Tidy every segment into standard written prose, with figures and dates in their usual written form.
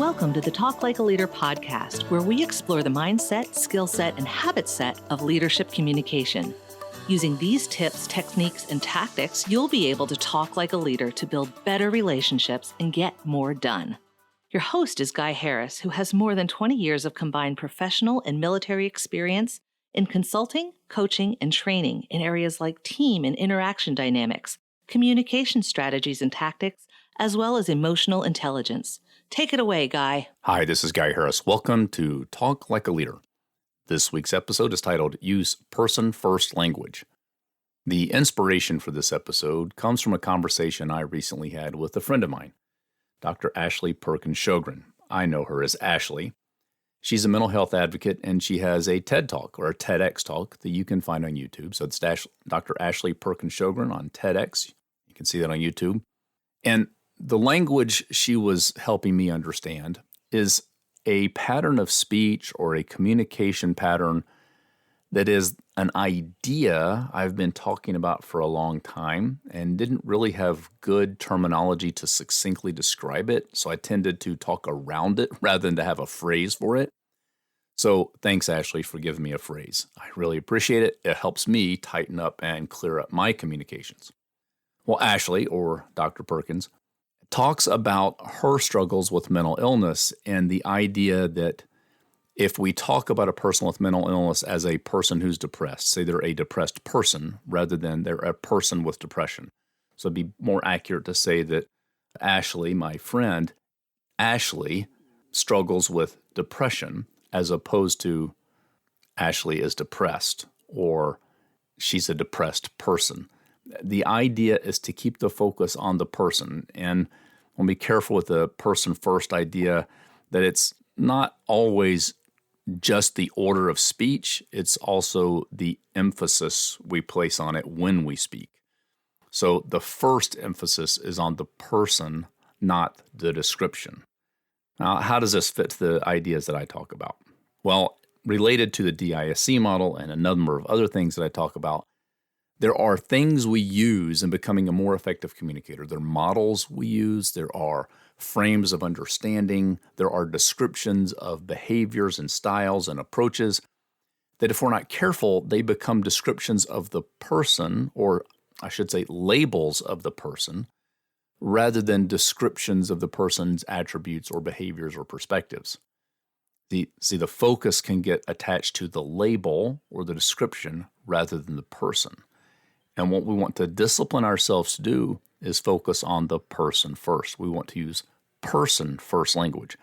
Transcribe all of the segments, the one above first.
Welcome to the Talk Like a Leader podcast, where we explore the mindset, skill set, and habit set of leadership communication. Using these tips, techniques, and tactics, you'll be able to talk like a leader to build better relationships and get more done. Your host is Guy Harris, who has more than 20 years of combined professional and military experience in consulting, coaching, and training in areas like team and interaction dynamics, communication strategies and tactics, as well as emotional intelligence. Take it away, Guy. Hi, this is Guy Harris. Welcome to Talk Like a Leader. This week's episode is titled Use Person-First Language. The inspiration for this episode comes from a conversation I recently had with a friend of mine, Dr. Ashley Perkins-Shogren. I know her as Ashley. She's a mental health advocate, and she has a TED Talk or a TEDx talk that you can find on YouTube. So it's Dr. Ashley Perkins-Shogren on TEDx. You can see that on YouTube. And the language she was helping me understand is a pattern of speech or a communication pattern that is an idea I've been talking about for a long time and didn't really have good terminology to succinctly describe it, so I tended to talk around it rather than to have a phrase for it. So thanks, Ashley, for giving me a phrase. I really appreciate it. It helps me tighten up and clear up my communications. Well, Ashley, or Dr. Perkins, talks about her struggles with mental illness and the idea that if we talk about a person with mental illness as a person who's depressed, say they're a depressed person rather than they're a person with depression. So it'd be more accurate to say that Ashley, my friend, Ashley struggles with depression as opposed to Ashley is depressed or she's a depressed person. The idea is to keep the focus on the person, and we'll be careful with the person-first idea that it's not always just the order of speech, it's also the emphasis we place on it when we speak. So the first emphasis is on the person, not the description. Now, how does this fit to the ideas that I talk about? Well, related to the DISC model and a number of other things that I talk about, there are things we use in becoming a more effective communicator. There are models we use. There are frames of understanding. There are descriptions of behaviors and styles and approaches that if we're not careful, they become descriptions of the person, or I should say labels of the person, rather than descriptions of the person's attributes or behaviors or perspectives. The focus can get attached to the label or the description rather than the person. And what we want to discipline ourselves to do is focus on the person first. We want to use person-first language.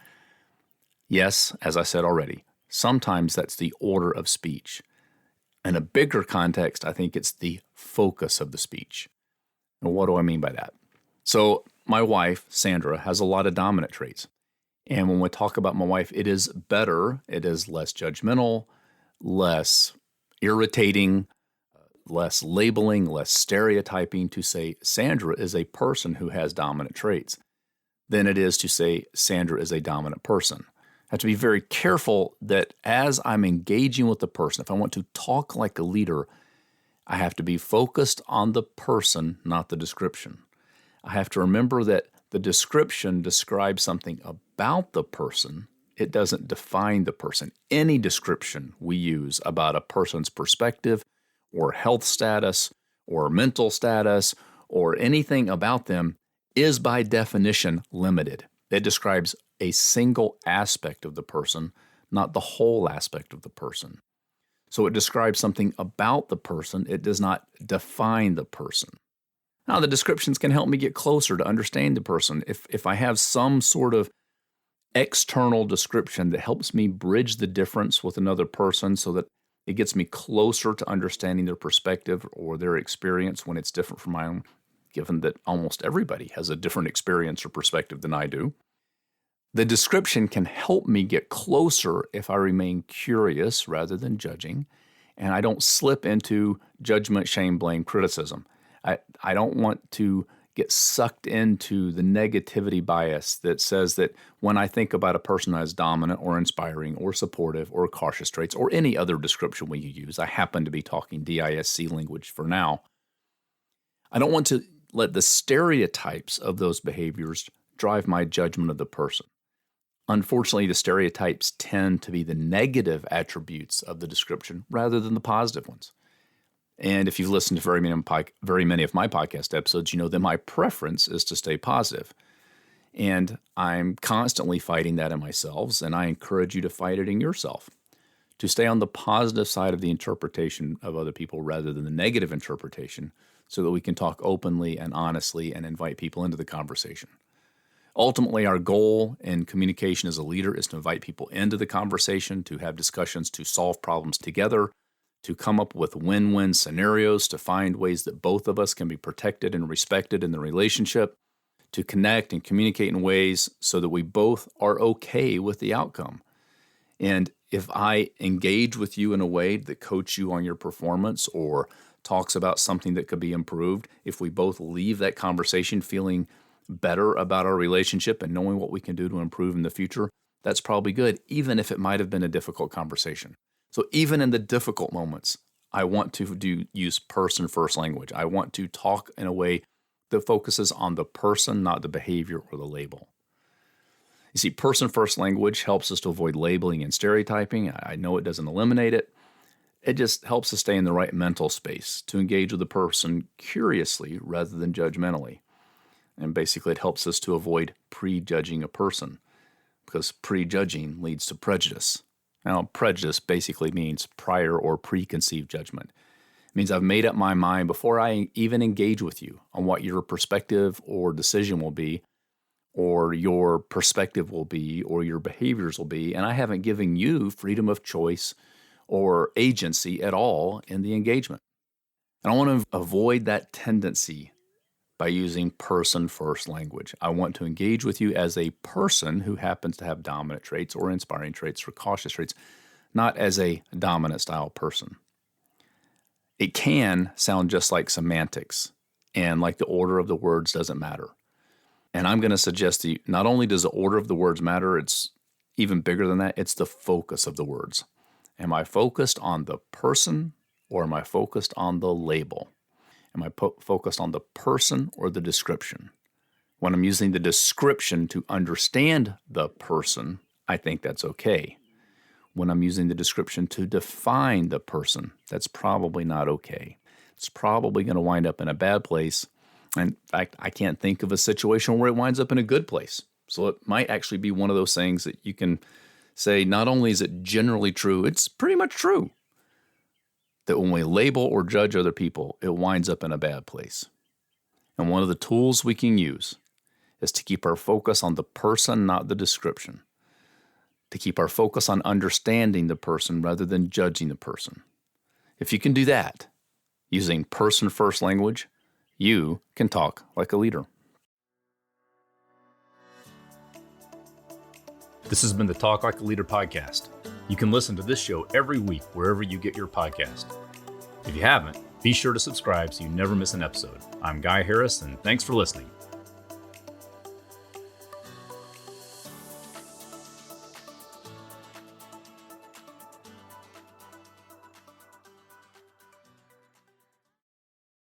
Yes, as I said already, sometimes that's the order of speech. In a bigger context, I think it's the focus of the speech. And what do I mean by that? So my wife, Sandra, has a lot of dominant traits. And when we talk about my wife, it is better, it is less judgmental, less irritating, less labeling, less stereotyping to say Sandra is a person who has dominant traits than it is to say Sandra is a dominant person. I have to be very careful that as I'm engaging with the person, if I want to talk like a leader, I have to be focused on the person, not the description. I have to remember that the description describes something about the person. It doesn't define the person. Any description we use about a person's perspective or health status, or mental status, or anything about them is by definition limited. It describes a single aspect of the person, not the whole aspect of the person. So it describes something about the person. It does not define the person. Now, the descriptions can help me get closer to understand the person. If I have some sort of external description that helps me bridge the difference with another person so that it gets me closer to understanding their perspective or their experience when it's different from my own, given that almost everybody has a different experience or perspective than I do. The description can help me get closer if I remain curious rather than judging, and I don't slip into judgment, shame, blame, criticism. I don't want to get sucked into the negativity bias that says that when I think about a person as dominant or inspiring or supportive or cautious traits or any other description we use, I happen to be talking DISC language for now, I don't want to let the stereotypes of those behaviors drive my judgment of the person. Unfortunately, the stereotypes tend to be the negative attributes of the description rather than the positive ones. And if you've listened to very many of my podcast episodes, you know that my preference is to stay positive. And I'm constantly fighting that in myself, and I encourage you to fight it in yourself, to stay on the positive side of the interpretation of other people rather than the negative interpretation, so that we can talk openly and honestly and invite people into the conversation. Ultimately, our goal in communication as a leader is to invite people into the conversation, to have discussions, to solve problems together, to come up with win-win scenarios, to find ways that both of us can be protected and respected in the relationship, to connect and communicate in ways so that we both are okay with the outcome. And if I engage with you in a way that coaches you on your performance or talks about something that could be improved, if we both leave that conversation feeling better about our relationship and knowing what we can do to improve in the future, that's probably good, even if it might have been a difficult conversation. So even in the difficult moments, I want to use person-first language. I want to talk in a way that focuses on the person, not the behavior or the label. You see, person-first language helps us to avoid labeling and stereotyping. I know it doesn't eliminate it. It just helps us stay in the right mental space to engage with the person curiously rather than judgmentally. And basically, it helps us to avoid prejudging a person, because prejudging leads to prejudice. Now, prejudice basically means prior or preconceived judgment. It means I've made up my mind before I even engage with you on what your perspective or decision will be, or your perspective will be, or your behaviors will be, and I haven't given you freedom of choice or agency at all in the engagement. And I want to avoid that tendency by using person-first language. I want to engage with you as a person who happens to have dominant traits or inspiring traits or cautious traits, not as a dominant style person. It can sound just like semantics and like the order of the words doesn't matter. And I'm going to suggest to you, not only does the order of the words matter, it's even bigger than that, it's the focus of the words. Am I focused on the person or am I focused on the label? Am I focused on the person or the description? When I'm using the description to understand the person, I think that's okay. When I'm using the description to define the person, that's probably not okay. It's probably going to wind up in a bad place. In fact, I can't think of a situation where it winds up in a good place. So it might actually be one of those things that you can say, not only is it generally true, it's pretty much true, that when we label or judge other people, it winds up in a bad place. And one of the tools we can use is to keep our focus on the person, not the description. To keep our focus on understanding the person rather than judging the person. If you can do that, using person-first language, you can talk like a leader. This has been the Talk Like a Leader podcast. You can listen to this show every week wherever you get your podcast. If you haven't, be sure to subscribe so you never miss an episode. I'm Guy Harris, and thanks for listening.